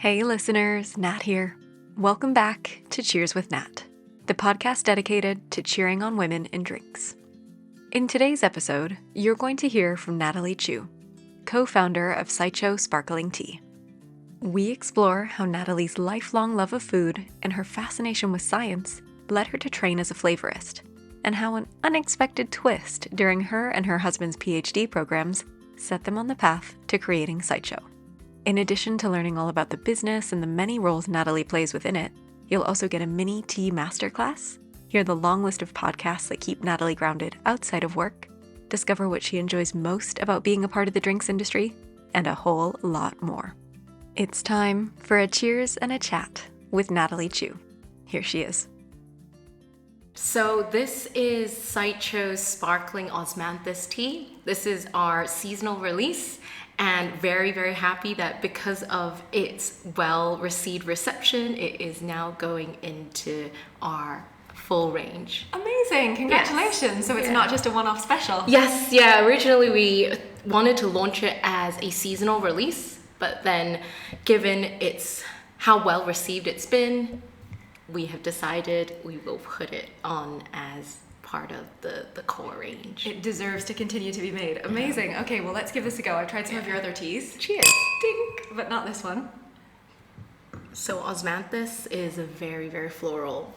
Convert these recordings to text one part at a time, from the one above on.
Hey listeners, Nat here. Welcome back to Cheers with Nat, the podcast dedicated to cheering on women in drinks. In today's episode, you're going to hear from Natalie Chiu, co-founder of Saicho Sparkling Tea. We explore how Natalie's lifelong love of food and her fascination with science led her to train as a flavorist, and how an unexpected twist during her and her husband's PhD programs set them on the path to creating Saicho. In addition to learning all about the business and the many roles Natalie plays within it, you'll also get a mini tea masterclass, hear the long list of podcasts that keep Natalie grounded outside of work, discover what she enjoys most about being a part of the drinks industry, and a whole lot more. It's time for a cheers and a chat with Natalie Chiu. Here she is. So this is Saicho Sparkling Tea. This is our seasonal release, and very, very happy that because of its well-received reception, it is now going into our full range. Amazing, congratulations. Yes. So it's not just a one-off special. Yes, yeah, originally we wanted to launch it as a seasonal release, but then given how well-received it's been, we have decided we will put it on as part of the core range. It deserves to continue to be made. Amazing. Okay, well, let's give this a go. I've tried some of your other teas. Cheers. Dink, but not this one. So Osmanthus is a very, very floral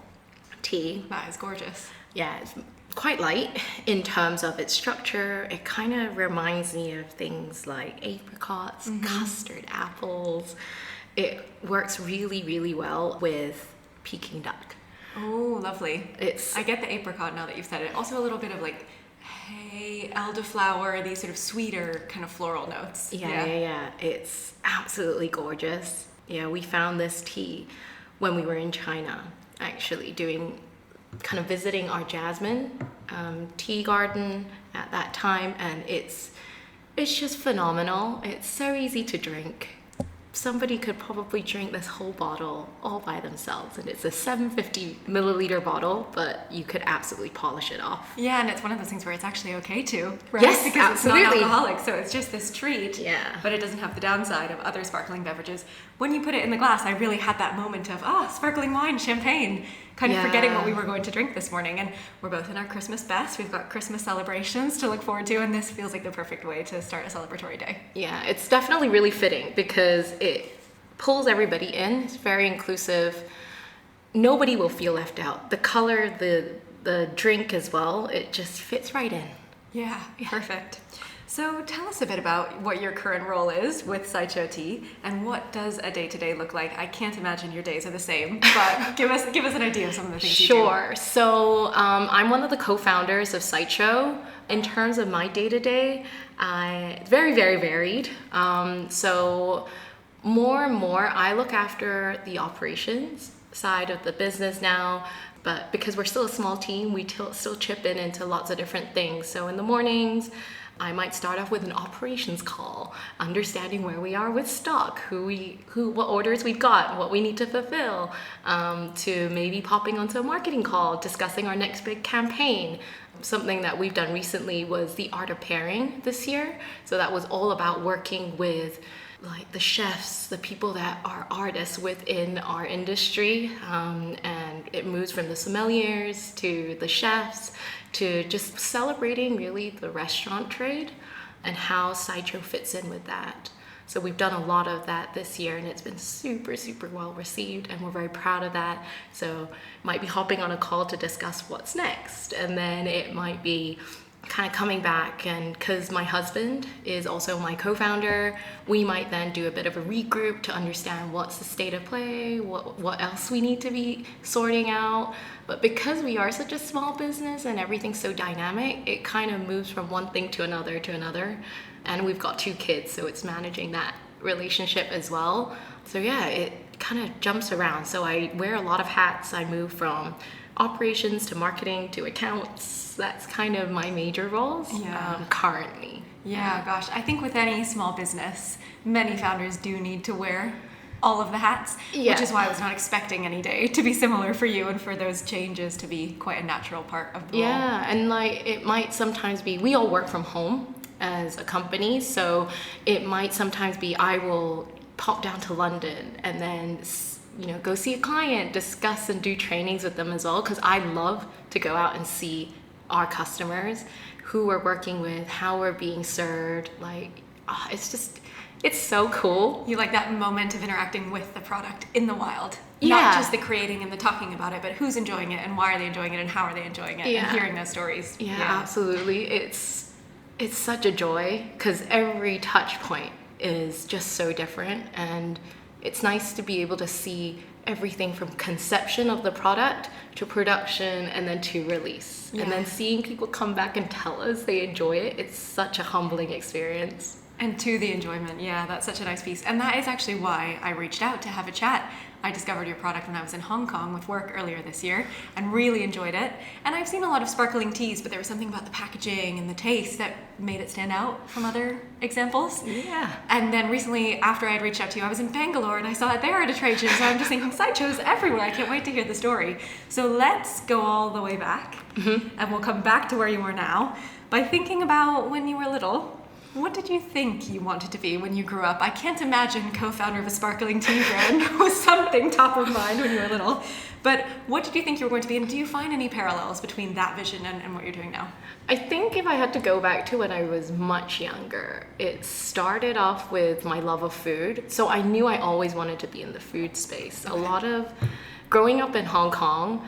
tea. That is gorgeous. Yeah, it's quite light in terms of its structure. It kind of reminds me of things like apricots, custard apples. It works really, really well with Peking duck. Oh, lovely. I get the apricot now that you've said it. Also a little bit of like hay, elderflower, these sort of sweeter kind of floral notes. Yeah. It's absolutely gorgeous. Yeah, we found this tea when we were in China, actually visiting our jasmine tea garden at that time, and it's just phenomenal. It's so easy to drink. Somebody could probably drink this whole bottle all by themselves, and it's a 750 milliliter bottle, but you could absolutely polish it off. Yeah, and it's one of those things where it's actually okay to, right? Yes, because absolutely. It's non-alcoholic, so it's just this treat. Yeah. But it doesn't have the downside of other sparkling beverages. When you put it in the glass, I really had that moment of, sparkling wine, champagne, kind of forgetting what we were going to drink this morning. And we're both in our Christmas best. We've got Christmas celebrations to look forward to, and this feels like the perfect way to start a celebratory day. Yeah, it's definitely really fitting because it pulls everybody in. It's very inclusive. Nobody will feel left out. The color, the drink as well, it just fits right in. Yeah, perfect. So tell us a bit about what your current role is with Saicho Tea, and what does a day-to-day look like? I can't imagine your days are the same, but give us an idea of some of the things you do. Sure. So I'm one of the co-founders of Saicho. In terms of my day-to-day, it's very, very varied. So more and more, I look after the operations side of the business now. But because we're still a small team, we still chip into lots of different things. So in the mornings, I might start off with an operations call, understanding where we are with stock, what orders we've got, what we need to fulfill, to maybe popping onto a marketing call, discussing our next big campaign. Something that we've done recently was the art of pairing this year. So that was all about working with like the chefs, the people that are artists within our industry, and it moves from the sommeliers to the chefs to just celebrating really the restaurant trade and how Saicho fits in with that. So we've done a lot of that this year, and it's been super, super well received, and we're very proud of that. So might be hopping on a call to discuss what's next, and then it might be kind of coming back, and because my husband is also my co-founder, we might then do a bit of a regroup to understand what's the state of play, what else we need to be sorting out. But because we are such a small business and everything's so dynamic, it kind of moves from one thing to another. And we've got 2 kids, so it's managing that relationship as well. So yeah, it kind of jumps around. So I wear a lot of hats. I move from operations to marketing to accounts. That's kind of my major roles currently. Yeah, gosh, I think with any small business, many founders do need to wear all of the hats, which is why I was not expecting any day to be similar for you and for those changes to be quite a natural part of the role. Yeah, and like it might sometimes be, we all work from home as a company, so it might sometimes be I will pop down to London and then go see a client, discuss and do trainings with them as well, because I love to go out and see our customers, who we're working with, how we're being served. It's so cool. You like that moment of interacting with the product in the wild. Yeah. Not just the creating and the talking about it, but who's enjoying it and why are they enjoying it and how are they enjoying it, and hearing those stories. Yeah, absolutely. It's such a joy, because every touch point is just so different, and it's nice to be able to see everything from conception of the product to production and then to release. And then seeing people come back and tell us they enjoy it, it's such a humbling experience. And to the enjoyment, that's such a nice piece. And that is actually why I reached out to have a chat. I discovered your product when I was in Hong Kong with work earlier this year and really enjoyed it. And I've seen a lot of sparkling teas, but there was something about the packaging and the taste that made it stand out from other examples. Yeah. And then recently, after I had reached out to you, I was in Bangalore and I saw it there at a trade show. So I'm just thinking, Saicho's everywhere. I can't wait to hear the story. So let's go all the way back, and we'll come back to where you are now by thinking about when you were little. What did you think you wanted to be when you grew up? I can't imagine co-founder of a sparkling tea brand was something top of mind when you were little. But what did you think you were going to be? And do you find any parallels between that vision and what you're doing now? I think if I had to go back to when I was much younger, it started off with my love of food. So I knew I always wanted to be in the food space. Okay. A lot of growing up in Hong Kong,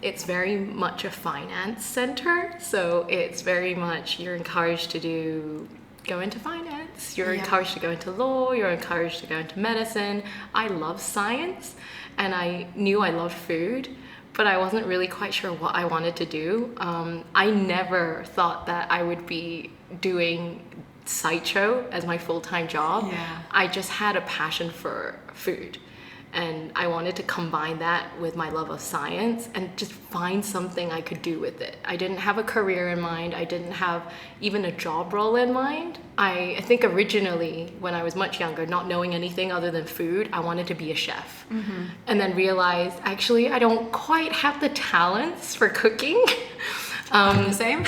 it's very much a finance center, so it's very much you're encouraged to go into finance, you're encouraged to go into law, you're encouraged to go into medicine. I love science, and I knew I loved food, but I wasn't really quite sure what I wanted to do. I never thought that I would be doing Saicho as my full-time job. Yeah. I just had a passion for food. And I wanted to combine that with my love of science and just find something I could do with it. I didn't have a career in mind. I didn't have even a job role in mind. I think originally, when I was much younger, not knowing anything other than food, I wanted to be a chef. And then realized, actually, I don't quite have the talents for cooking. I'm the same.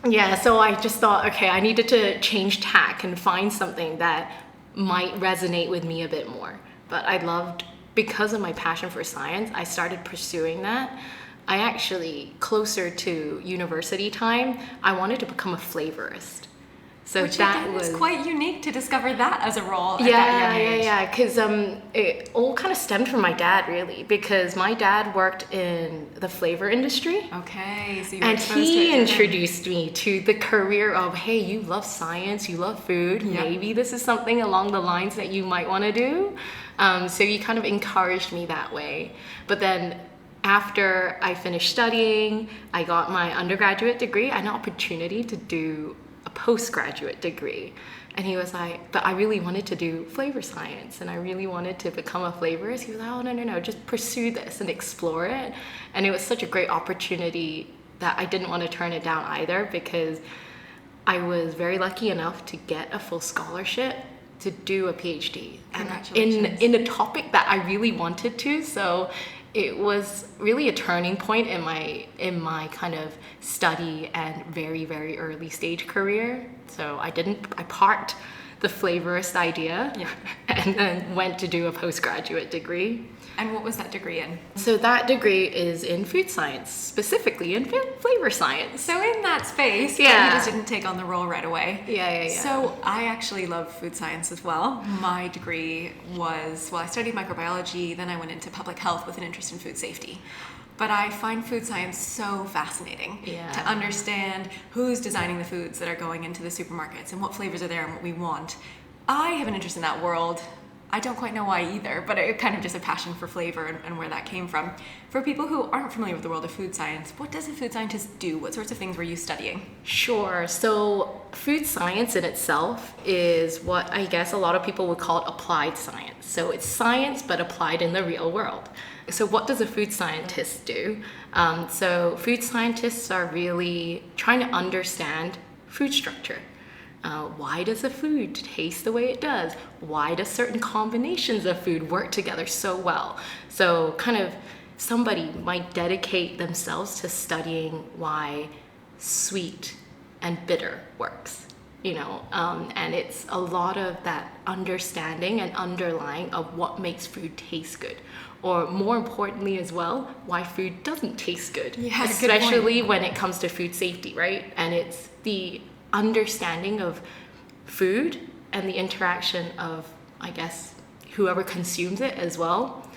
Yeah, so I just thought, okay, I needed to change tack and find something that might resonate with me a bit more. But I loved, because of my passion for science, I started pursuing that. I actually, closer to university time, I wanted to become a flavorist. So Which that again was is quite unique to discover that as a role at that young age. Yeah, because it all kind of stemmed from my dad, really, because my dad worked in the flavor industry. Okay, so you were And exposed to he it. introduced me to the career of, hey, you love science, you love food, maybe this is something along the lines that you might want to do. So he kind of encouraged me that way. But then after I finished studying, I got my undergraduate degree, I had an opportunity to do a postgraduate degree. And he was like, but I really wanted to do flavor science and I really wanted to become a flavorist. He was like, oh, no, just pursue this and explore it. And it was such a great opportunity that I didn't want to turn it down either, because I was very lucky enough to get a full scholarship to do a PhD in a topic that I really wanted to. So it was really a turning point in my kind of study and very, very early stage career. So I parked the flavorist idea and then went to do a postgraduate degree. And what was that degree in? So that degree is in food science, specifically in flavor science. So in that space, you just didn't take on the role right away. Yeah. So I actually love food science as well. My degree was, I studied microbiology, then I went into public health with an interest in food safety. But I find food science so fascinating to understand who's designing the foods that are going into the supermarkets and what flavors are there and what we want. I have an interest in that world. I don't quite know why either, but it kind of just a passion for flavor and where that came from. For people who aren't familiar with the world of food science, what does a food scientist do? What sorts of things were you studying? Sure. So food science in itself is what I guess a lot of people would call applied science. So it's science, but applied in the real world. So what does a food scientist do? So food scientists are really trying to understand food structure. Why does a food taste the way it does? Why do certain combinations of food work together so well? So kind of somebody might dedicate themselves to studying why sweet and bitter works. and it's a lot of that understanding and underlying of what makes food taste good, or more importantly as well, why food doesn't taste good, Yeah, especially when it comes to food safety, right? And it's the understanding of food and the interaction of, I guess, whoever consumes it as well.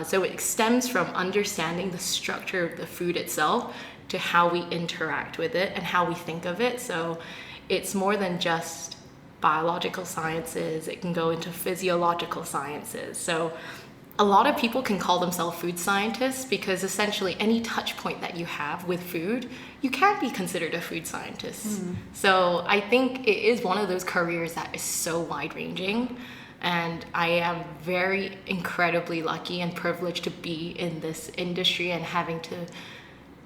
So it stems from understanding the structure of the food itself to how we interact with it and how we think of it. So it's more than just biological sciences. It can go into physiological sciences. So a lot of people can call themselves food scientists because essentially any touch point that you have with food, you can be considered a food scientist. So I think it is one of those careers that is so wide ranging. And I am very incredibly lucky and privileged to be in this industry and having to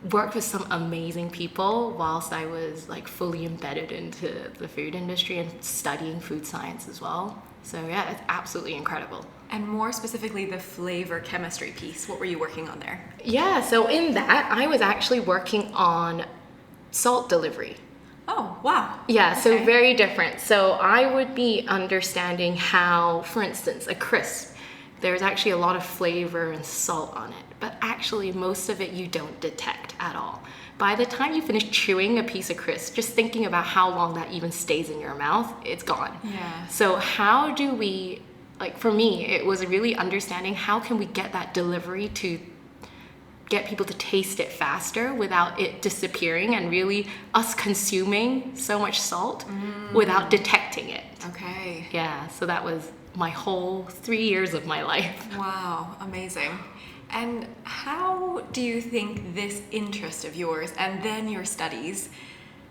work with some amazing people whilst I was like fully embedded into the food industry and studying food science as well. So yeah, it's absolutely incredible. And more specifically, the flavor chemistry piece, what were you working on there? Yeah, so in that, I was actually working on salt delivery. Oh, wow. Yeah, so Okay. very different. So I would be understanding how, for instance, a crisp, there's actually a lot of flavor and salt on it, but actually most of it you don't detect at all. By the time you finish chewing a piece of crisp, just thinking about how long that even stays in your mouth, it's gone. Yeah. So how do we, like for me, it was really understanding how can we get that delivery to get people to taste it faster without it disappearing and really us consuming so much salt without detecting it. Okay. Yeah, so that was my whole 3 years of my life. Wow, amazing. And how do you think this interest of yours and then your studies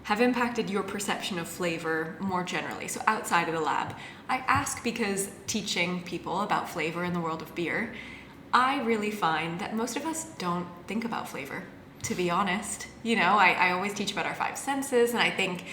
have impacted your perception of flavor more generally, so outside of the lab? I ask because teaching people about flavor in the world of beer, I really find that most of us don't think about flavor, to be honest. I always teach about our five senses, and I think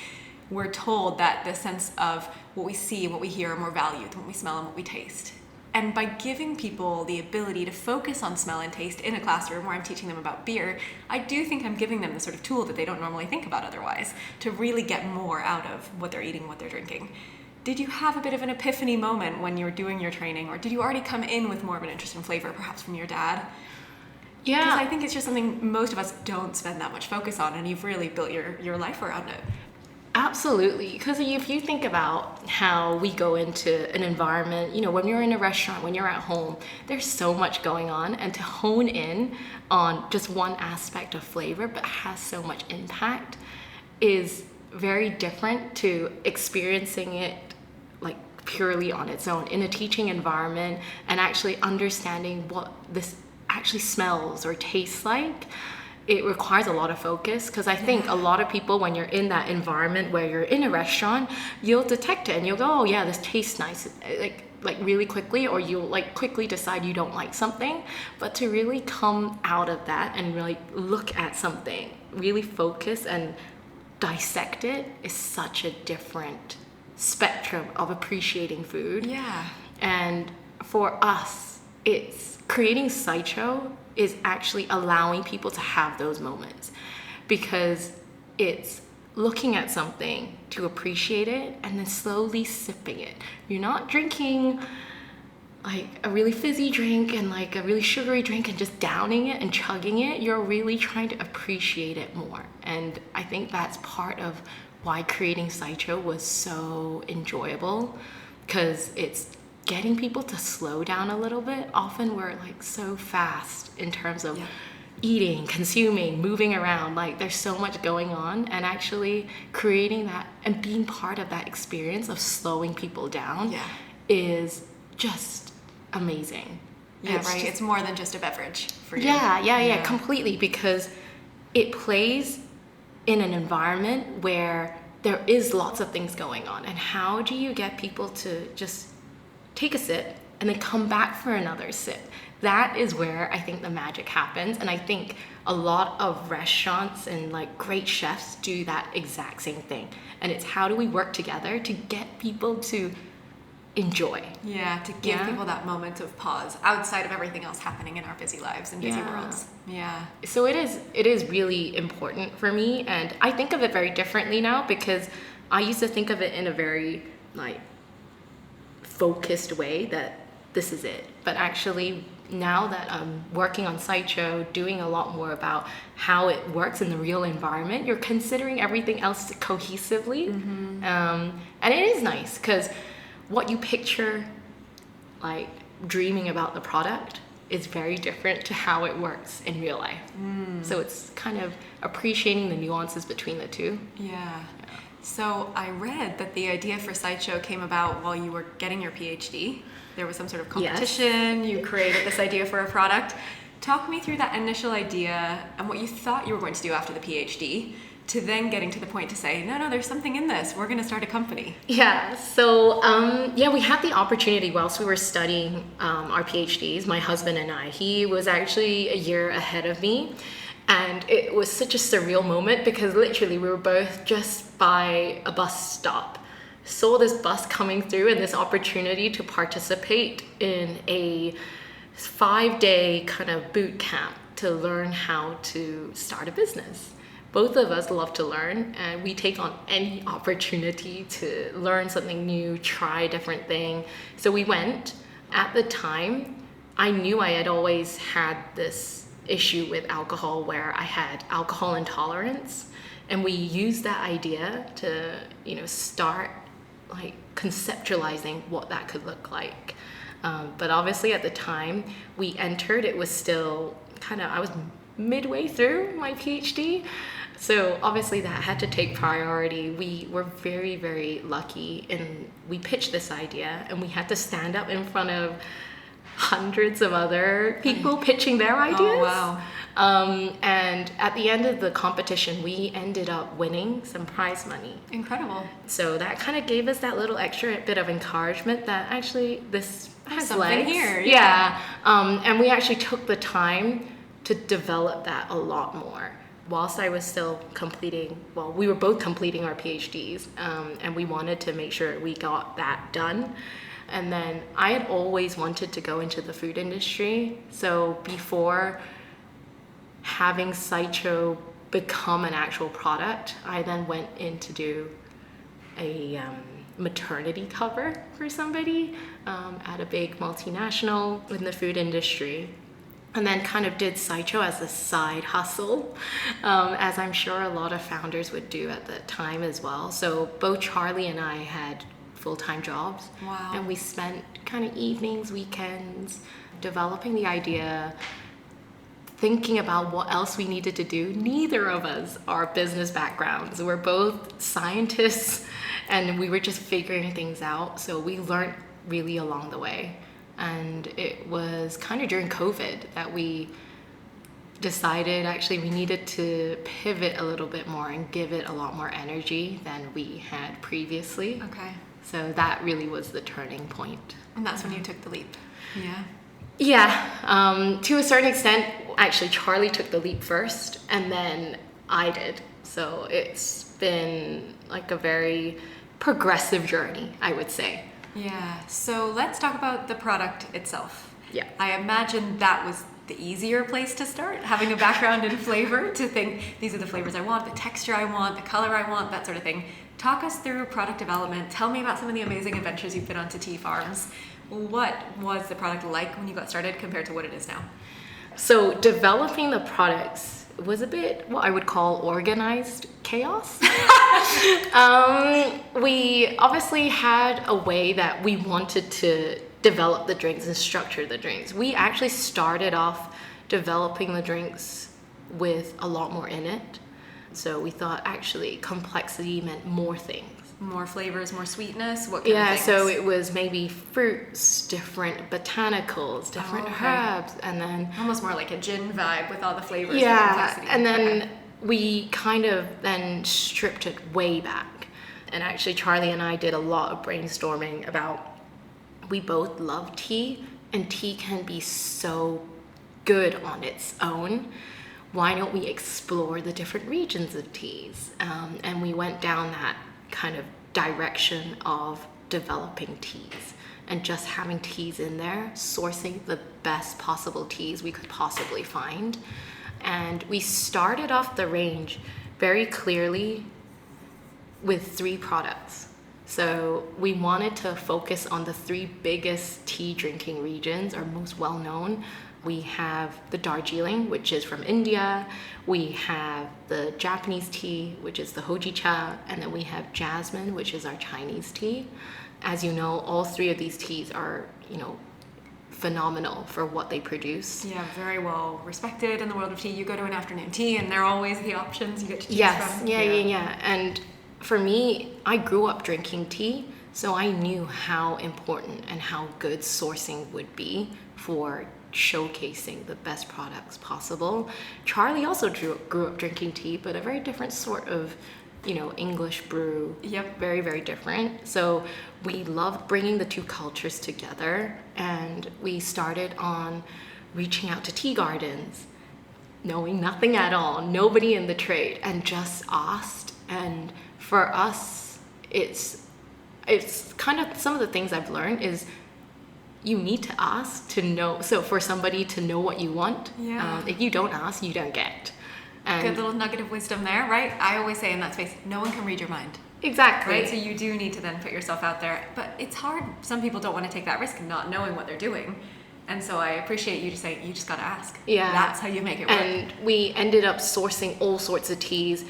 we're told that the sense of what we see and what we hear are more valued than what we smell and what we taste. And by giving people the ability to focus on smell and taste in a classroom where I'm teaching them about beer, I do think I'm giving them the sort of tool that they don't normally think about otherwise to really get more out of what they're eating, what they're drinking. Did you have a bit of an epiphany moment when you were doing your training, or did you already come in with more of an interest in flavor, perhaps from your dad? Yeah. Because I think it's just something most of us don't spend that much focus on, and you've really built your life around it. Absolutely, because if you think about how we go into an environment, when you're in a restaurant, when you're at home, there's so much going on, and to hone in on just one aspect of flavor but has so much impact is very different to experiencing it like purely on its own in a teaching environment and actually understanding what this actually smells or tastes like. It requires a lot of focus because I think a lot of people, when you're in that environment where you're in a restaurant, you'll detect it and you'll go, oh yeah, this tastes nice, like really quickly, or you'll like quickly decide you don't like something. But to really come out of that and really look at something, really focus and dissect it is such a different spectrum of appreciating food. Yeah. And for us, it's creating Saicho is actually allowing people to have those moments because it's looking at something to appreciate it and then slowly sipping it. You're not drinking like a really fizzy drink and like a really sugary drink and just downing it and chugging it. You're really trying to appreciate it more. And I think that's part of why creating Saicho was so enjoyable, because it's getting people to slow down a little bit. Often we're like so fast in terms of eating, consuming, moving around. Like there's so much going on, and actually creating that and being part of that experience of slowing people down is just amazing. Yeah, right. It's more than just a beverage for you. Yeah, completely, because it plays in an environment where there is lots of things going on. And how do you get people to just take a sip and then come back for another sip? That is where I think the magic happens. And I think a lot of restaurants and like great chefs do that exact same thing. And it's how do we work together to get people to enjoy. Yeah, to give people that moment of pause outside of everything else happening in our busy lives and busy worlds. Yeah. So it is really important for me, and I think of it very differently now because I used to think of it in a very like focused way that this is it. But actually now that I'm working on Saicho, doing a lot more about how it works in the real environment, you're considering everything else cohesively. And it is nice because what you picture, like dreaming about the product, is very different to how it works in real life. So it's kind of appreciating the nuances between the two. Yeah. So I read that the idea for Saicho came about while you were getting your PhD. There was some sort of competition. You created this idea for a product. Talk me through that initial idea and what you thought you were going to do after the PhD, to then getting to the point to say, no, there's something in this. We're going to start a company. Yeah, so we had the opportunity whilst we were studying our PhDs, my husband and I. He was actually a year ahead of me. And it was such a surreal moment because literally we were both just by a bus stop, saw this bus coming through and this opportunity to participate in a 5-day kind of boot camp to learn how to start a business. Both of us love to learn, and we take on any opportunity to learn something new, try a different thing. So we went. At the time, I knew I had always had this issue with alcohol where I had alcohol intolerance, and we used that idea to start like conceptualizing what that could look like. But obviously at the time we entered, it was still I was midway through my PhD, so obviously that had to take priority. We were very, very lucky, and we pitched this idea and we had to stand up in front of hundreds of other people pitching their ideas. Oh, wow. And at the end of the competition, we ended up winning some prize money. Incredible. So that kind of gave us that little extra bit of encouragement that actually this has something legs. Here. Yeah. And we actually took the time to develop that a lot more. Whilst I was still we were both completing our PhDs, and we wanted to make sure we got that done. And then I had always wanted to go into the food industry. So before having Saicho become an actual product, I then went in to do a maternity cover for somebody at a big multinational in the food industry. And then kind of did Saicho as a side hustle, as I'm sure a lot of founders would do at the time as well. So both Charlie and I had full-time jobs. Wow. And we spent kind of evenings, weekends, developing the idea, thinking about what else we needed to do. Neither of us are business backgrounds. We're both scientists, and we were just figuring things out. So we learned really along the way. And it was kind of during COVID that we decided actually we needed to pivot a little bit more and give it a lot more energy than we had previously. Okay. So that really was the turning point. And that's when you took the leap. Yeah. Yeah, to a certain extent, actually Charlie took the leap first and then I did. So it's been like a very progressive journey, I would say. Yeah, so let's talk about the product itself. Yeah. I imagine that was the easier place to start, having a background in flavor, to think these are the flavors I want, the texture I want, the color I want, that sort of thing. Talk us through product development. Tell me about some of the amazing adventures you've been on to tea farms. What was the product like when you got started compared to what it is now? So developing the products was a bit what I would call organized chaos. We obviously had a way that we wanted to develop the drinks and structure the drinks. We actually started off developing the drinks with a lot more in it. So we thought actually complexity meant more things. More flavors, more sweetness? What kind of things? So it was maybe fruits, different botanicals, different herbs, and then... Almost more like a gin vibe with all the flavors. Yeah, and then we kind of then stripped it way back. And actually Charlie and I did a lot of brainstorming about, we both love tea, and tea can be so good on its own. Why don't we explore the different regions of teas? And we went down that kind of direction of developing teas and just having teas in there, sourcing the best possible teas we could possibly find. And we started off the range very clearly with 3 products. So we wanted to focus on the 3 biggest tea drinking regions, or most well known. We have the Darjeeling, which is from India. We have the Japanese tea, which is the Hojicha, and then we have jasmine, which is our Chinese tea. As you know, all 3 of these teas are, phenomenal for what they produce. Yeah, very well respected in the world of tea. You go to an afternoon tea and they're always the options you get to choose from. Yeah. And for me, I grew up drinking tea, so I knew how important and how good sourcing would be for showcasing the best products possible. Charlie also grew up drinking tea, but a very different sort of English brew. Yep. Very, very different. So we loved bringing the 2 cultures together, and we started on reaching out to tea gardens, knowing nothing at all, nobody in the trade, and just asked. And for us, it's kind of some of the things I've learned is you need to ask to know. So for somebody to know what you want, if you don't ask, you don't get. And good little nugget of wisdom there, right? I always say in that space, no one can read your mind. Exactly. Right? So you do need to then put yourself out there. But it's hard. Some people don't want to take that risk of not knowing what they're doing. And so I appreciate you just saying, you just got to ask. Yeah. That's how you make it work. And we ended up sourcing all sorts of teas.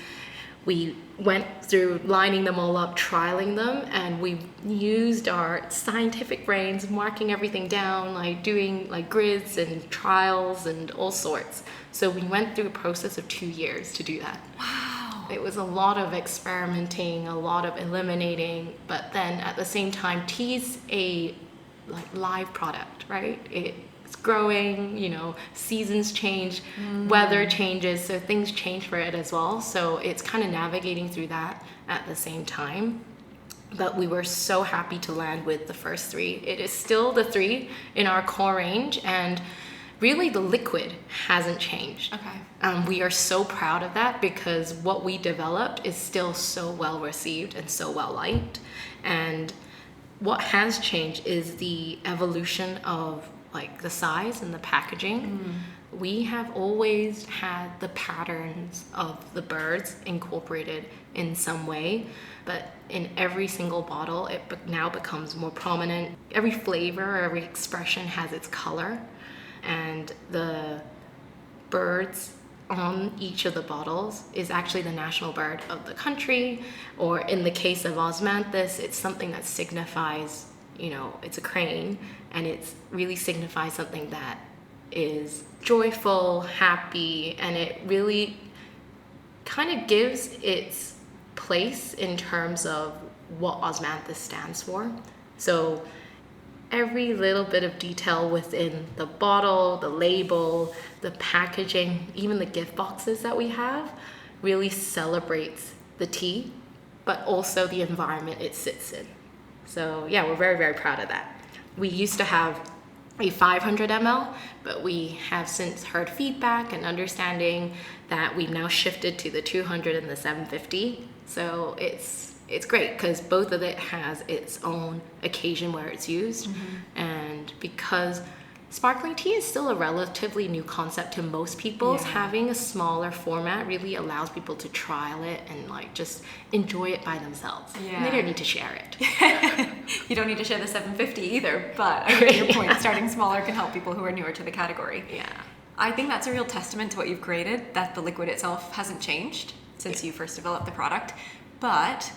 We went through lining them all up, trialing them, and we used our scientific brains, marking everything down, like doing like grids and trials and all sorts. So we went through a process of 2 years to do that. Wow. It was a lot of experimenting, a lot of eliminating, but then at the same time, tea's a live product, right? It's growing, seasons change, weather changes, so things change for it as well. So it's kind of navigating through that at the same time. But we were so happy to land with the first 3. It is still the 3 in our core range, and really the liquid hasn't changed. Okay. We are so proud of that because what we developed is still so well received and so well liked. And what has changed is the evolution of like the size and the packaging. We have always had the patterns of the birds incorporated in some way, but in every single bottle it now becomes more prominent. Every flavor, every expression has its color, and the birds on each of the bottles is actually the national bird of the country, or in the case of osmanthus, it's something that signifies, it's a crane, and it really signifies something that is joyful, happy, and it really kind of gives its place in terms of what osmanthus stands for. So every little bit of detail within the bottle, the label, the packaging, even the gift boxes that we have really celebrates the tea, but also the environment it sits in. So yeah, we're very, very proud of that. We used to have a 500 ml, but we have since heard feedback and understanding that we've now shifted to the 200 and the 750. So it's great because both of it has its own occasion where it's used. And because sparkling tea is still a relatively new concept to most people, having a smaller format really allows people to trial it and like just enjoy it by themselves. And they don't need to share it. You don't need to share the 750 either, but I get your point. Starting smaller can help people who are newer to the category. I think that's a real testament to what you've created, that the liquid itself hasn't changed since you first developed the product, but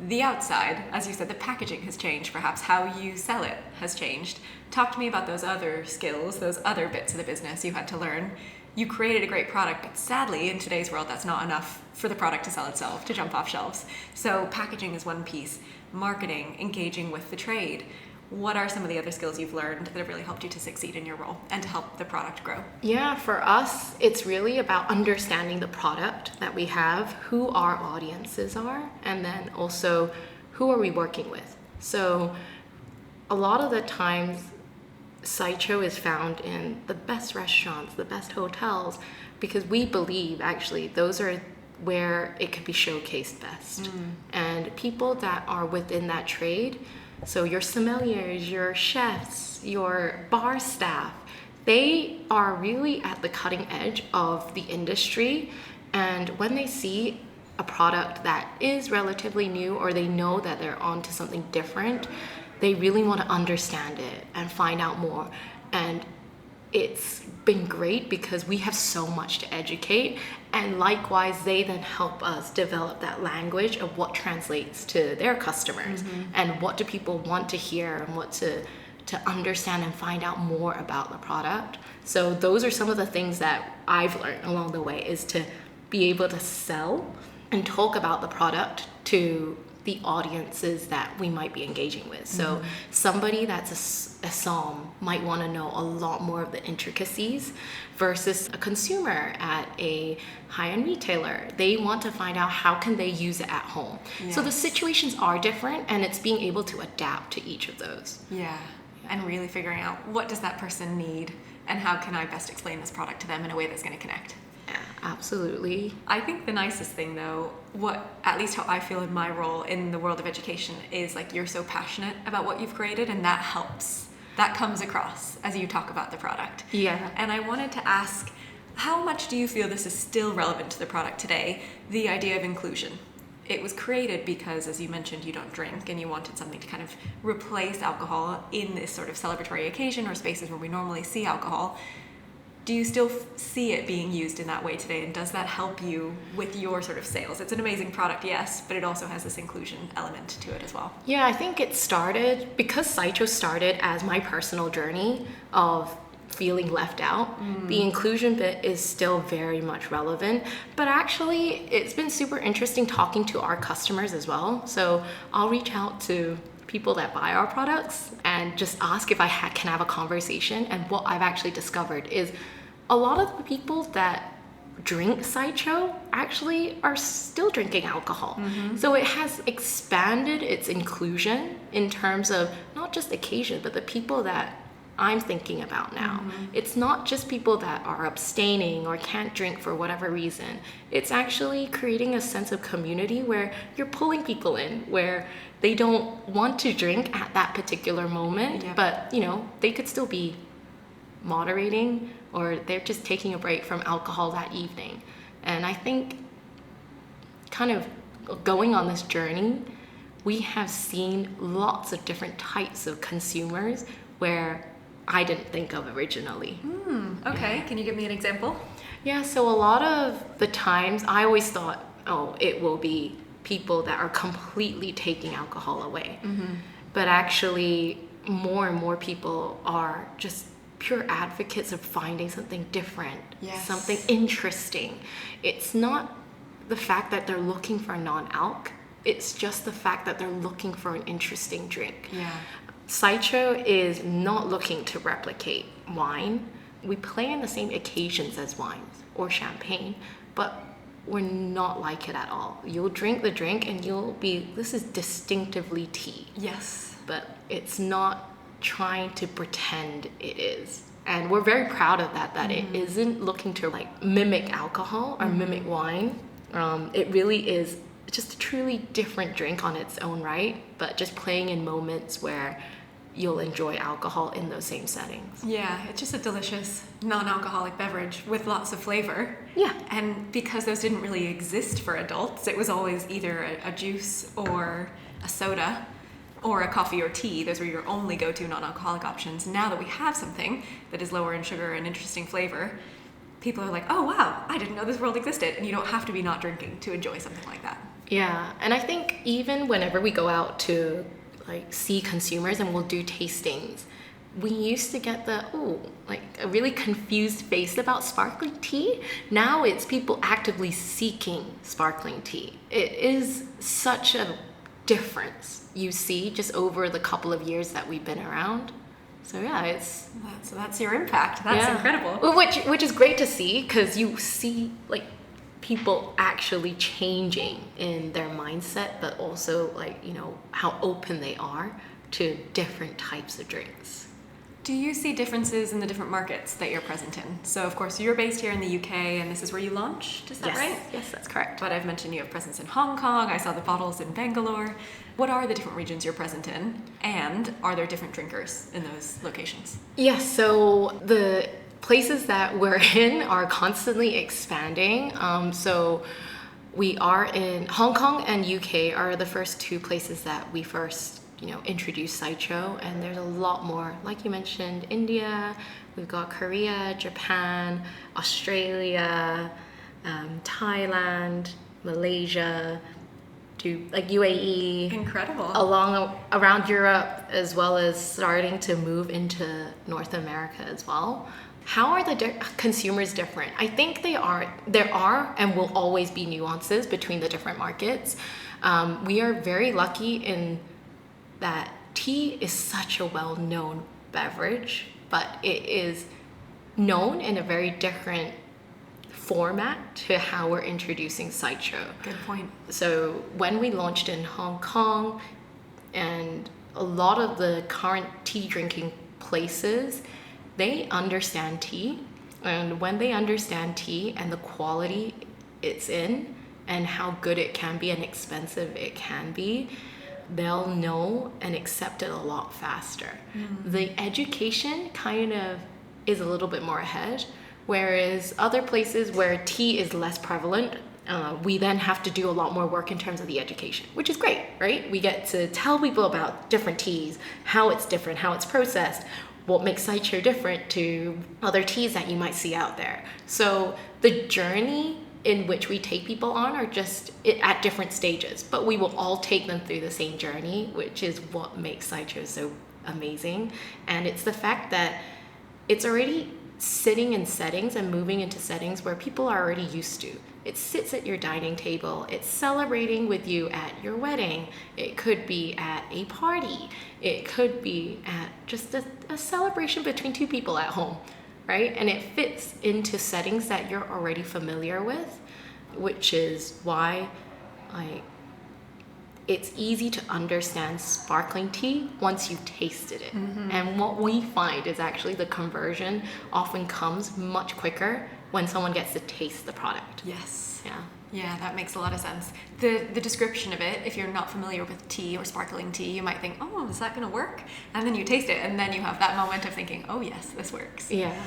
the outside, as you said, the packaging has changed. Perhaps how you sell it has changed. Talk to me about those other skills, those other bits of the business you had to learn. You created a great product, but sadly, in today's world, that's not enough for the product to sell itself, to jump off shelves. So packaging is one piece. Marketing, engaging with the trade. What are some of the other skills you've learned that have really helped you to succeed in your role and to help the product grow? Yeah, for us, it's really about understanding the product that we have, who our audiences are, and then also who are we working with. So a lot of the times, Saicho is found in the best restaurants, the best hotels, because we believe actually those are where it could be showcased best. And people that are within that trade, so your sommeliers, your chefs, your bar staff, they are really at the cutting edge of the industry. And when they see a product that is relatively new, or they know that they're onto something different, they really want to understand it and find out more. And it's been great because we have so much to educate, and likewise they then help us develop that language of what translates to their customers, and what do people want to hear and what to understand and find out more about the product. So those are some of the things that I've learned along the way, is to be able to sell and talk about the product to the audiences that we might be engaging with. So somebody that's a som might want to know a lot more of the intricacies versus a consumer at a high-end retailer. They want to find out how can they use it at home. Yes. So the situations are different, and it's being able to adapt to each of those. Yeah, and really figuring out what does that person need and how can I best explain this product to them in a way that's going to connect. Yeah, absolutely. I think the nicest thing though, what at least how I feel in my role in the world of education, is like you're so passionate about what you've created, and that helps. That comes across as you talk about the product. Yeah. And I wanted to ask, how much do you feel this is still relevant to the product today, the idea of inclusion? It was created because, as you mentioned, you don't drink and you wanted something to kind of replace alcohol in this sort of celebratory occasion or spaces where we normally see alcohol. Do you still see it being used in that way today, and does that help you with your sort of sales? It's an amazing product, yes, but it also has this inclusion element to it as well. Yeah, I think it started because Saicho started as my personal journey of feeling left out. The inclusion bit is still very much relevant, but actually it's been super interesting talking to our customers as well. So I'll reach out to people that buy our products and just ask if I can have a conversation. And what I've actually discovered is a lot of the people that drink Saicho actually are still drinking alcohol. So it has expanded its inclusion in terms of not just occasion, but the people that I'm thinking about now. It's not just people that are abstaining or can't drink for whatever reason. It's actually creating a sense of community where you're pulling people in, where they don't want to drink at that particular moment, but they could still be moderating, or they're just taking a break from alcohol that evening. And I think kind of going on this journey, we have seen lots of different types of consumers where I didn't think of originally. Okay, can you give me an example? Yeah, so a lot of the times I always thought, oh, it will be people that are completely taking alcohol away. But actually, more and more people are just pure advocates of finding something different, something interesting. It's not the fact that they're looking for non-alc, it's just the fact that they're looking for an interesting drink. Saicho is not looking to replicate wine. We play in the same occasions as wines or champagne, but we're not like it at all. You'll drink the drink and you'll be, this is distinctively tea. Yes. But it's not trying to pretend it is. And we're very proud of that it isn't looking to like mimic alcohol or mimic wine. It really is just a truly different drink on its own right, but just playing in moments where you'll enjoy alcohol in those same settings. Yeah, it's just a delicious non-alcoholic beverage with lots of flavor. Yeah. And because those didn't really exist for adults, it was always either a juice or a soda or a coffee or tea. Those were your only go-to non-alcoholic options. Now that we have something that is lower in sugar and interesting flavor, people are like, oh wow, I didn't know this world existed. And you don't have to be not drinking to enjoy something like that. Yeah, and I think even whenever we go out to like see consumers and we'll do tastings, we used to get like a really confused face about sparkling tea. Now it's people actively seeking sparkling tea. It is such a difference you see just over the couple of years that we've been around. So yeah, that's your impact. That's incredible. Well, which is great to see, because you see like people actually changing in their mindset, but also like, how open they are to different types of drinks. Do you see differences in the different markets that you're present in? So of course you're based here in the UK and this is where you launched, is that right? Yes, that's correct. But I've mentioned you have presence in Hong Kong, I saw the bottles in Bangalore. What are the different regions you're present in? And are there different drinkers in those locations? Yes, so the places that we're in are constantly expanding. So We are in Hong Kong and UK are the first two places that we first, introduced Saicho, and there's a lot more. Like you mentioned, India, we've got Korea, Japan, Australia, Thailand, Malaysia, to like UAE, Incredible. Around Europe, as well as starting to move into North America as well. How are the consumers different? I think there are and will always be nuances between the different markets. We are very lucky in that tea is such a well-known beverage, but it is known in a very different format to how we're introducing Saicho. Good point. So when we launched in Hong Kong, and a lot of the current tea drinking places, they understand tea, and when they understand tea and the quality it's in and how good it can be and expensive it can be, they'll know and accept it a lot faster. The education kind of is a little bit more ahead, whereas other places where tea is less prevalent, we then have to do a lot more work in terms of the education, which is great, right? We get to tell people about different teas, how it's different, how it's processed, what makes Saicho different to other teas that you might see out there. So the journey in which we take people on are just at different stages, but we will all take them through the same journey, which is what makes Saicho so amazing. And it's the fact that it's already sitting in settings and moving into settings where people are already used to. It sits at your dining table. It's celebrating with you at your wedding. It could be at a party. It could be at just a celebration between two people at home, right? And it fits into settings that you're already familiar with, which is why it's easy to understand sparkling tea once you've tasted it. And what we find is actually the conversion often comes much quicker when someone gets to taste the product. Yes. Yeah. Yeah, that makes a lot of sense. The description of it, if you're not familiar with tea or sparkling tea, you might think, oh, is that going to work? And then you taste it, and then you have that moment of thinking, oh, yes, this works. Yeah.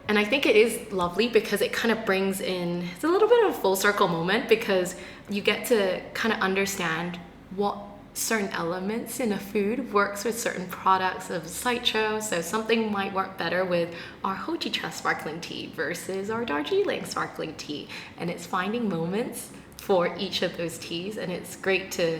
And I think it is lovely because it kind of brings in, it's a little bit of a full circle moment because you get to kind of understand what certain elements in a food works with certain products of Saicho. So something might work better with our Hojicha sparkling tea versus our Darjeeling sparkling tea. And it's finding moments for each of those teas, and it's great to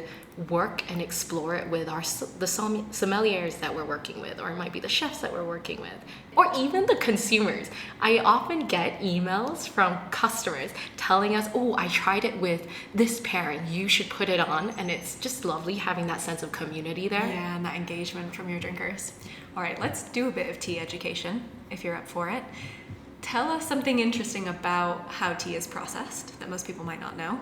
work and explore it with the sommeliers that we're working with, or it might be the chefs that we're working with, or even the consumers. I often get emails from customers telling us, oh, I tried it with this pairing, you should put it on. And it's just lovely having that sense of community there. Yeah, and that engagement from your drinkers. All right, let's do a bit of tea education, if you're up for it. Tell us something interesting about how tea is processed that most people might not know.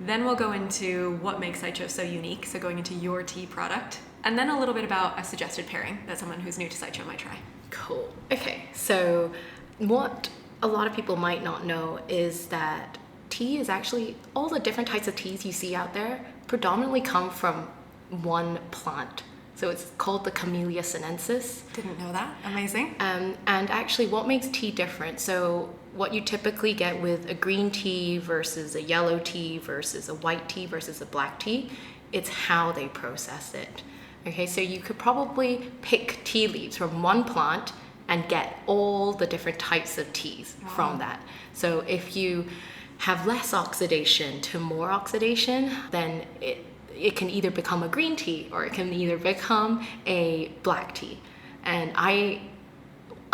Then we'll go into what makes Saicho so unique, so going into your tea product, and then a little bit about a suggested pairing that someone who's new to Saicho might try. Cool. Okay, so what a lot of people might not know is that tea is actually, all the different types of teas you see out there predominantly come from one plant. So it's called the Camellia sinensis. Didn't know that. Amazing. And actually what makes tea different, so what you typically get with a green tea versus a yellow tea versus a white tea versus a black tea, it's how they process it. Okay, so you could probably pick tea leaves from one plant and get all the different types of teas from that. So if you have less oxidation to more oxidation, then it can either become a green tea or it can either become a black tea. And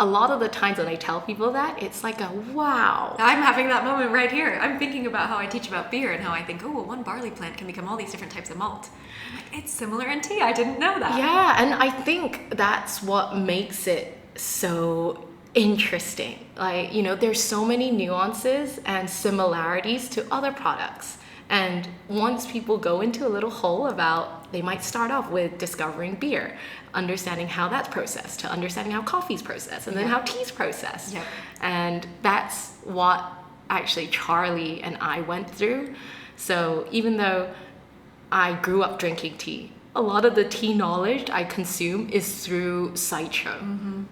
a lot of the times when I tell people that, it's like a wow. I'm having that moment right here. I'm thinking about how I teach about beer and how I think, oh, well, one barley plant can become all these different types of malt. I'm like, it's similar in tea. I didn't know that. Yeah, and I think that's what makes it so interesting. Like, there's so many nuances and similarities to other products. And once people go into a little hole about, they might start off with discovering beer, understanding how that's processed, to understanding how coffee's processed, and then how tea's processed. Yep. And that's what actually Charlie and I went through. So even though I grew up drinking tea, a lot of the tea knowledge I consume is through Saicho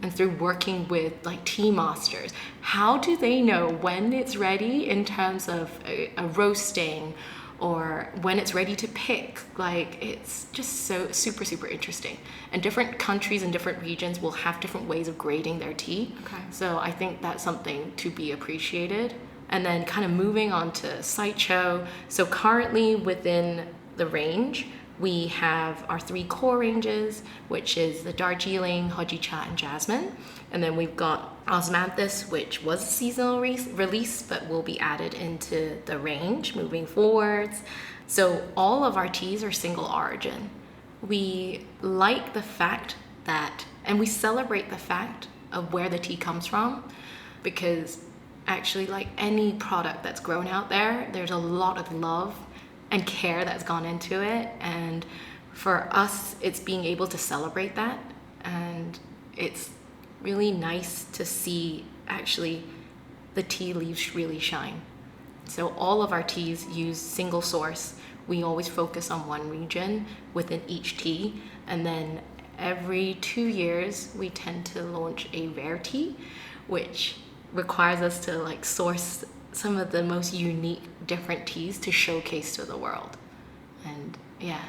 and through working with like tea masters. How do they know when it's ready in terms of a roasting or when it's ready to pick? Like, it's just so super, super interesting. And different countries and different regions will have different ways of grading their tea. Okay. So I think that's something to be appreciated. And then kind of moving on to Saicho. So currently within the range, we have our 3 core ranges, which is the Darjeeling, Hojicha, and Jasmine. And then we've got Osmanthus, which was a seasonal release, but will be added into the range moving forwards. So all of our teas are single origin. We like the fact that, and we celebrate the fact of where the tea comes from, because actually, like any product that's grown out there, there's a lot of love and care that's gone into it. And for us, it's being able to celebrate that. And it's really nice to see actually the tea leaves really shine. So all of our teas use single source. We always focus on one region within each tea. And then every 2 years, we tend to launch a rare tea, which requires us to like source some of the most unique different teas to showcase to the world. And yeah,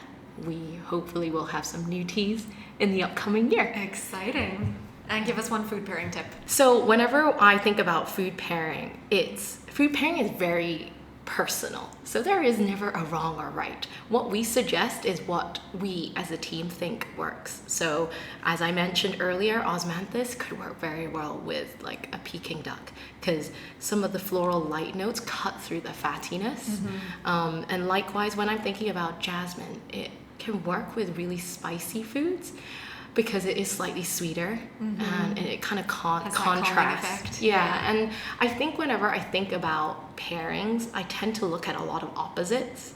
we hopefully will have some new teas in the upcoming year. Exciting. And give us one food pairing tip. So whenever I think about food pairing is very personal. So there is never a wrong or right. What we suggest is what we as a team think works. So as I mentioned earlier, Osmanthus could work very well with like a Peking duck because some of the floral light notes cut through the fattiness. And likewise, when I'm thinking about jasmine, it can work with really spicy foods because it is slightly sweeter and it kind of contrasts. Yeah, and I think whenever I think about pairings, I tend to look at a lot of opposites.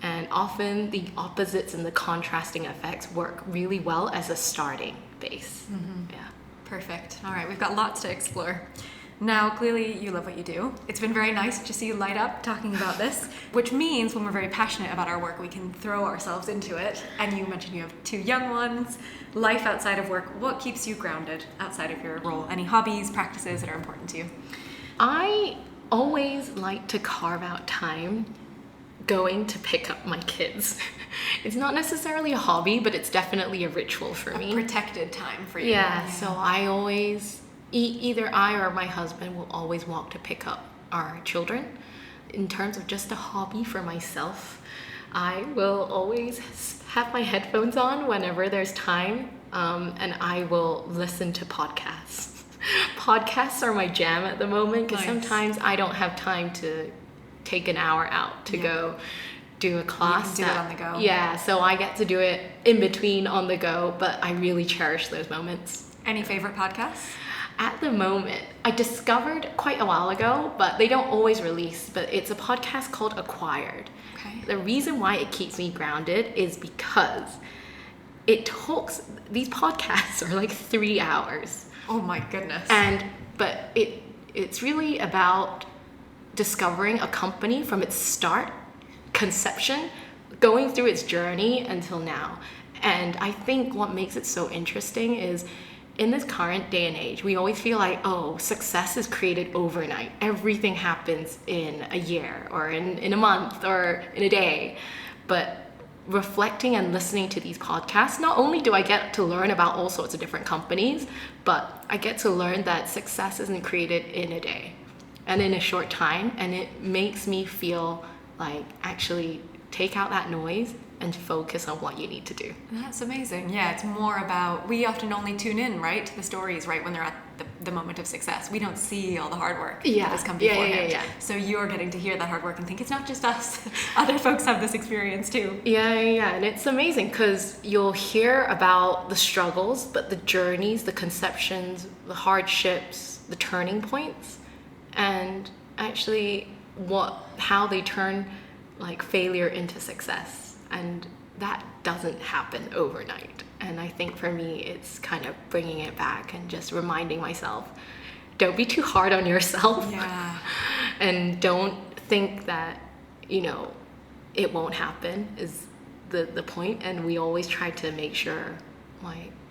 And often the opposites and the contrasting effects work really well as a starting base. Yeah. Perfect. All right, we've got lots to explore. Now, clearly you love what you do. It's been very nice to see you light up talking about this, which means when we're very passionate about our work, we can throw ourselves into it. And you mentioned you have 2 young ones, life outside of work. What keeps you grounded outside of your role? Any hobbies, practices that are important to you? I always like to carve out time going to pick up my kids. It's not necessarily a hobby, but it's definitely a ritual for me. Protected time for you. Yeah, so I always, either I or my husband will always walk to pick up our children. In terms of just a hobby for myself, I will always have my headphones on whenever there's time, and I will listen to podcasts. Podcasts are my jam at the moment because sometimes I don't have time to take an hour out to go do a class. You can do it on the go. Yeah, so I get to do it in between on the go, but I really cherish those moments. Any favorite podcasts? At the moment, I discovered quite a while ago, but they don't always release, but it's a podcast called Acquired. Okay. The reason why it keeps me grounded is because these podcasts are like 3 hours. Oh my goodness. But it's really about discovering a company from its start, conception, going through its journey until now. And I think what makes it so interesting is in this current day and age, we always feel like, oh, success is created overnight. Everything happens in a year or in a month or in a day. But reflecting and listening to these podcasts, not only do I get to learn about all sorts of different companies, but I get to learn that success isn't created in a day and in a short time. And it makes me feel like actually take out that noise and focus on what you need to do. That's amazing. Yeah, it's more about, we often only tune in, right, to the stories, right, when they're at the moment of success. We don't see all the hard work that has come beforehand. Yeah. So you're getting to hear that hard work and think it's not just us. Other folks have this experience too. Yeah. And it's amazing because you'll hear about the struggles, but the journeys, the conceptions, the hardships, the turning points, and actually how they turn like failure into success. And that doesn't happen overnight. And I think for me, it's kind of bringing it back and just reminding myself, don't be too hard on yourself. Yeah. And don't think that, it won't happen is the point, and we always try to make sure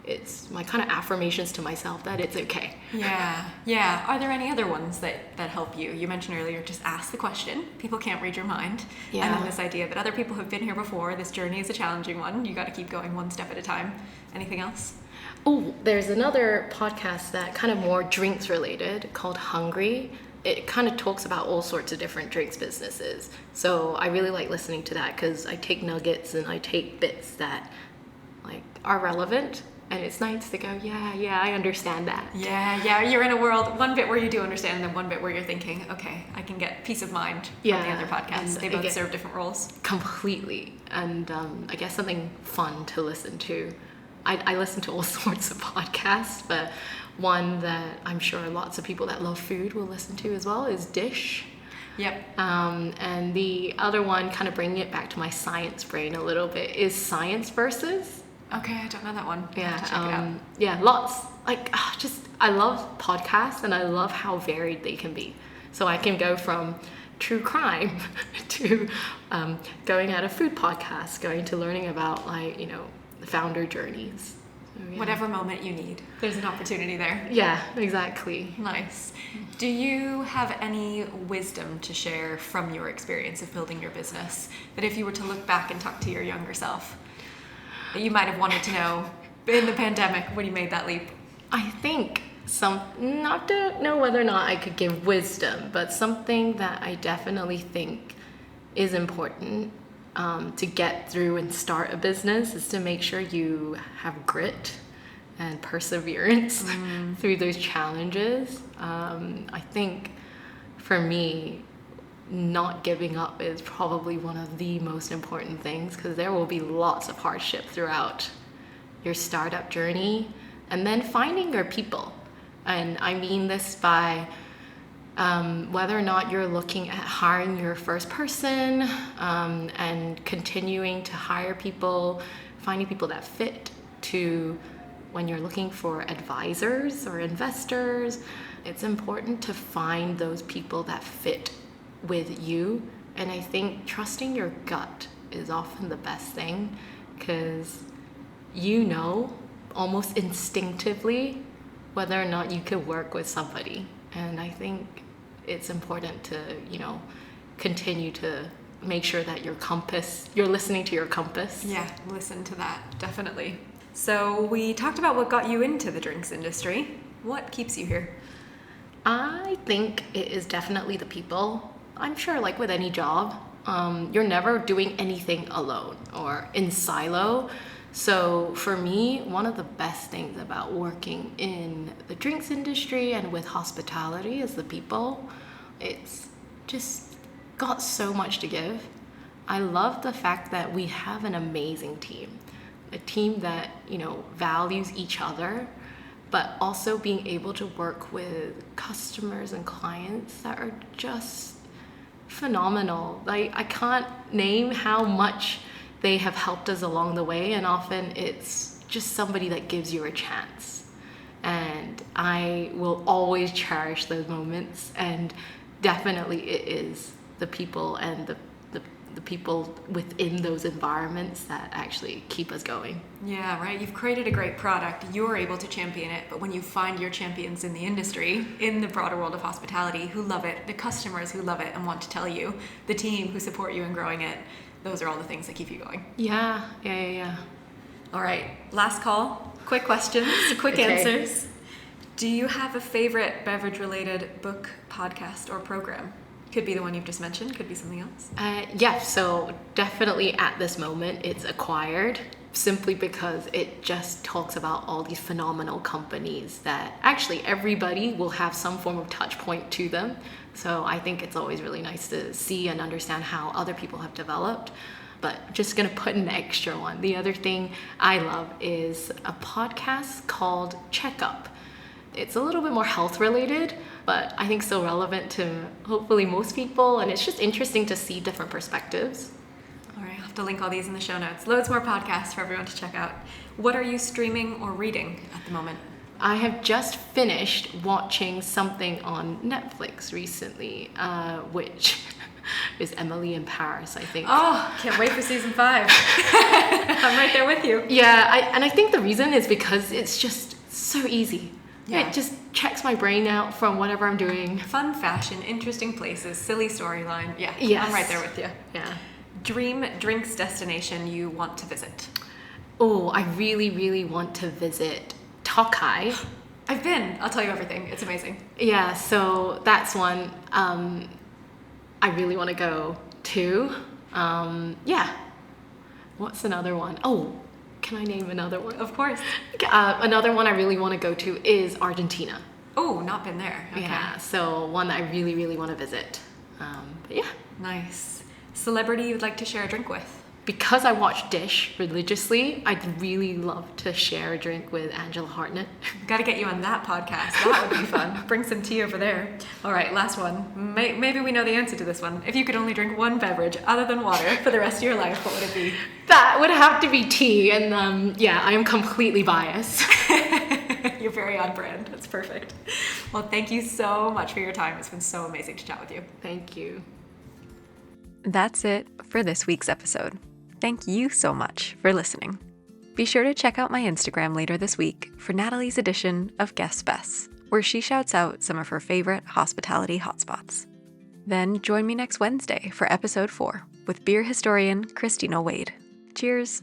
it's my kind of affirmations to myself that it's okay. Yeah. Are there any other ones that help you? You mentioned earlier, just ask the question. People can't read your mind. Yeah. And then this idea that other people have been here before. This journey is a challenging one. You got to keep going one step at a time. Anything else? Oh, there's another podcast that kind of more drinks related called Hungry. It kind of talks about all sorts of different drinks businesses. So I really like listening to that because I take nuggets and I take bits that are relevant. And it's nice to go, yeah, I understand that. Yeah, you're in a world, one bit where you do understand, and then one bit where you're thinking, okay, I can get peace of mind from the other podcasts. They both serve different roles. Completely. And I guess something fun to listen to. I listen to all sorts of podcasts, but one that I'm sure lots of people that love food will listen to as well is Dish. Yep. And the other one, kind of bringing it back to my science brain a little bit, is Science Versus. Okay, I don't know that one. Yeah, check it out. Yeah, lots. I love podcasts, and I love how varied they can be. So I can go from true crime to going at a food podcast, going to learning about founder journeys. So, yeah. Whatever moment you need, there's an opportunity there. Yeah, exactly. Nice. Do you have any wisdom to share from your experience of building your business that if you were to look back and talk to your younger self, that you might have wanted to know in the pandemic when you made that leap? I think not to know whether or not I could give wisdom, but something that I definitely think is important to get through and start a business is to make sure you have grit and perseverance through those challenges. I think for me, not giving up is probably one of the most important things, because there will be lots of hardship throughout your startup journey, and then finding your people. And I mean this by whether or not you're looking at hiring your first person and continuing to hire people, finding people that fit to when you're looking for advisors or investors. It's important to find those people that fit with you. And I think trusting your gut is often the best thing, because almost instinctively whether or not you could work with somebody. And I think it's important to continue to make sure that you're listening to your compass. Yeah, listen to that, definitely. So we talked about what got you into the drinks industry. What keeps you here? I think it is definitely the people. I'm sure with any job, you're never doing anything alone or in silo. So for me, one of the best things about working in the drinks industry and with hospitality is the people. It's just got so much to give. I love the fact that we have an amazing team, a team that, values each other, but also being able to work with customers and clients that are just phenomenal. I can't name how much they have helped us along the way, and often it's just somebody that gives you a chance. And I will always cherish those moments, and definitely it is the people and the people within those environments that actually keep us going. Yeah, right. You've created a great product. You're able to champion it. But when you find your champions in the industry, in the broader world of hospitality, who love it, the customers who love it and want to tell you, the team who support you in growing it, those are all the things that keep you going. Yeah. All right. Last call. Quick questions, quick answers. Do you have a favorite beverage-related book, podcast, or program? Could be the one you've just mentioned, could be something else. Yeah, so definitely at this moment it's Acquired, simply because it just talks about all these phenomenal companies that actually everybody will have some form of touch point to them. So I think it's always really nice to see and understand how other people have developed. But just gonna put an extra one. The other thing I love is a podcast called Checkup. It's a little bit more health related, but I think still relevant to hopefully most people, and it's just interesting to see different perspectives. All right, I'll have to link all these in the show notes. Loads more podcasts for everyone to check out. What are you streaming or reading at the moment? I have just finished watching something on Netflix recently, which is Emily in Paris, I think. Oh, can't wait for season 5. I'm right there with you. Yeah, I think the reason is because it's just so easy. Yeah. It just checks my brain out from whatever I'm doing. Fun fashion, interesting places, silly storyline. Yeah, Yes. I'm right there with you. Yeah. Dream drinks destination you want to visit? Oh, I really, really want to visit Tokai. I've been. I'll tell you everything. It's amazing. Yeah, so that's one I really want to go to. Yeah. What's another one? Oh, can I name another one? Of course. Another one I really want to go to is Argentina. Oh, not been there. Okay. Yeah, so one that I really, really want to visit. But yeah. Nice. Celebrity you'd like to share a drink with? Because I watch Dish religiously, I'd really love to share a drink with Angela Hartnett. Got to get you on that podcast. That would be fun. Bring some tea over there. All right, last one. Maybe we know the answer to this one. If you could only drink one beverage other than water for the rest of your life, what would it be? That would have to be tea, and yeah, I am completely biased. You're very on brand. That's perfect. Well, thank you so much for your time. It's been so amazing to chat with you. Thank you. That's it for this week's episode. Thank you so much for listening. Be sure to check out my Instagram later this week for Natalie's edition of Guest Best, where she shouts out some of her favorite hospitality hotspots. Then join me next Wednesday for episode 4 with beer historian Christina Wade. Cheers!